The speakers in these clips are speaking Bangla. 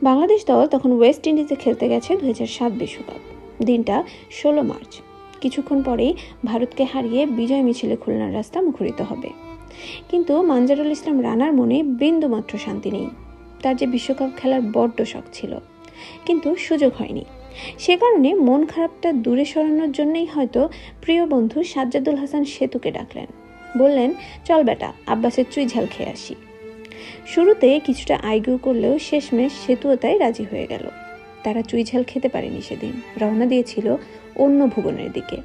বাংলাদেশ দল তখন ওয়েস্ট ইন্ডিজে খেলতে গেছে 2007 বিশ্বকাপ। দিনটা 16 মার্চ। কিছুক্ষণ পরেই ভারতকে হারিয়ে বিজয় মিছিলে খুলনার রাস্তা মুখরিত হবে। কিন্তু মানজারুল ইসলাম রানার মনে বিন্দুমাত্র শান্তি নেই। তার যে বিশ্বকাপ খেলার বড্ড শখ ছিল, কিন্তু সুযোগ হয়নি। সে কারণে মন খারাপটা দূরে সরানোর জন্যই হয়তো প্রিয় বন্ধু সাজ্জাদুল হাসান সেতুকে ডাকলেন। বললেন, চল বেটা, আব্বাসের চুই ঝাল খেয়ে আসি। শুরুতে কিছুটা আইগু করলেও শেষমেশ সেতুও তাই রাজি হয়ে গেল। তারা চুইঝাল খেতে পারেনি সেদিন, রওনা দিয়েছিল অন্য ভুবনের দিকে।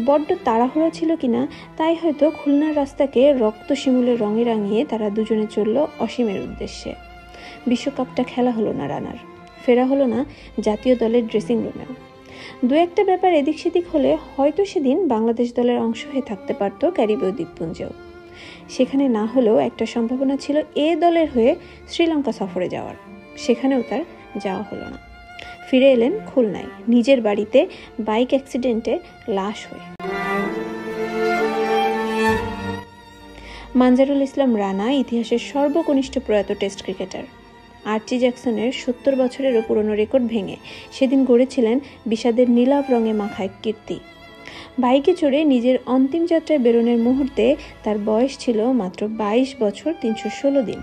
বড্ড তাড়াহুড়া ছিল কিনা তাই হয়তো খুলনার রাস্তাকে রক্ত শিমুলের রঙে রাঙিয়ে তারা দুজনে চলল অসীমের উদ্দেশ্যে। বিশ্বকাপটা খেলা হলো না রানার, ফেরা হলো না জাতীয় দলের ড্রেসিং রুমেও। দু একটা ব্যাপার এদিক সেদিক হলে হয়তো সেদিন বাংলাদেশ দলের অংশ হয়ে থাকতে পারত ক্যারিবীয় দ্বীপপুঞ্জেও। সেখানে না হলেও একটা সম্ভাবনা ছিল এ দলের হয়ে শ্রীলঙ্কা সফরে যাওয়ার। সেখানেও তার যাওয়া হলো না। ফিরে এলেন খুলনায়, নিজের বাড়িতে বাইক অ্যাক্সিডেন্টে লাশ হয়ে। মানজারুল ইসলাম রানা ইতিহাসের সর্বকনিষ্ঠ প্রয়াত টেস্ট ক্রিকেটার। আর্চি জ্যাকসনের 70 বছরেরও পুরনো রেকর্ড ভেঙে সেদিন গড়েছিলেন বিষাদের নীলাভ রঙে মাখা এক কীর্তি। বাইকে চড়ে নিজের অন্তিম যাত্রায় বেরোনোর মুহূর্তে তার বয়স ছিল মাত্র 22 বছর 316 দিন।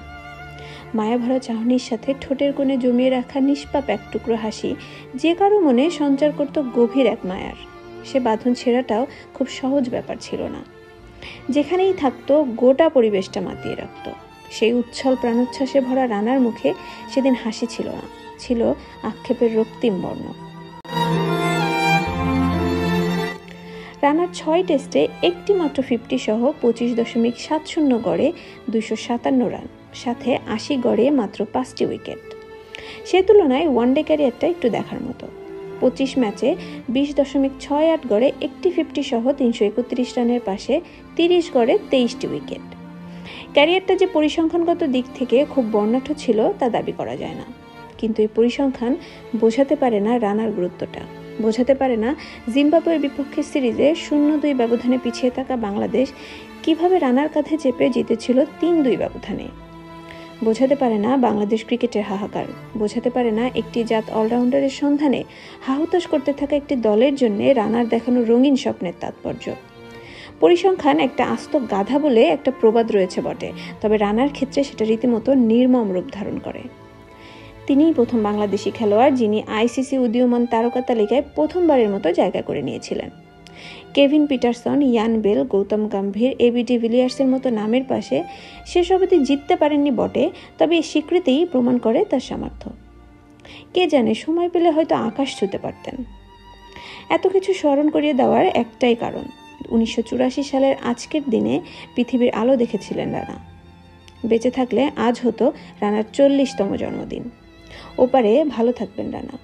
মায়াভরা চাহনির সাথে ঠোঁটের কোণে জমিয়ে রাখা নিষ্পাপ এক টুকরো হাসি যে কারো মনে সঞ্চার করত গভীর এক মায়ার। সে বাঁধন ছেঁড়াটাও খুব সহজ ব্যাপার ছিল না। যেখানেই থাকতো গোটা পরিবেশটা মাতিয়ে রাখত। সেই উচ্ছল প্রাণোচ্ছ্বাসে ভরা রানার মুখে সেদিন হাসি ছিল না, ছিল আক্ষেপের রক্তিম বর্ণ। রানার 6 টেস্টে একটি মাত্র 50 সহ 25.70 গড়ে 257 রান, সাথে 80 গড়ে মাত্র 5টি উইকেট। সে তুলনায় ওয়ানডে ক্যারিয়ারটা একটু দেখার মতো। 25 ম্যাচে 20.68 গড়ে একটি 50 সহ 331 রানের পাশে 30 গড়ে 23টি উইকেট। ক্যারিয়ারটা যে পরিসংখ্যানগত দিক থেকে খুব বর্ণাঢ্য ছিল তা দাবি করা যায় না, কিন্তু এই পরিসংখ্যান বোঝাতে পারে না রানার গুরুত্বটা। বোঝাতে পারে না জিম্বাবুয়ের বিপক্ষে সিরিজে 0-2 ব্যবধানে পিছিয়ে থাকা বাংলাদেশ কিভাবে রানার কাঁধে চেপে জিতেছিল 3-2 ব্যবধানে। বোঝাতে পারে না বাংলাদেশ ক্রিকেটের হাহাকার। বোঝাতে পারে না একটি জাত অলরাউন্ডারের সন্ধানে হাহুতাশ করতে থাকা একটি দলের জন্য রানার দেখানো রঙিন স্বপ্নের তাৎপর্য। পরিসংখ্যান একটা আস্ত গাধা বলে একটা প্রবাদ রয়েছে বটে, তবে রানার ক্ষেত্রে সেটা রীতিমতো নির্মম রূপ ধারণ করে। তিনিই প্রথম বাংলাদেশি খেলোয়াড় যিনি আইসিসি উদীয়মান তারকা তালিকায় প্রথমবারের মতো জায়গা করে নিয়েছিলেন। Kevin Pietersen, Ian Bell, Gautam Gambhir, AB ডিভিলিয়ার্সের মতো নামের পাশে সেসব অবধি জিততে পারেননি বটে, তবে এই স্বীকৃতিই প্রমাণ করে তার সামর্থ্য। কে জানে, সময় পেলে হয়তো আকাশ ছুঁতে পারতেন। এত কিছু স্মরণ করিয়ে দেওয়ার একটাই কারণ, 1984 সালের আজকের দিনে পৃথিবীর আলো দেখেছিলেন রানা। বেঁচে থাকলে আজ হতো রানার 40তম জন্মদিন। ওপারে ভালো থাকবেন রানা।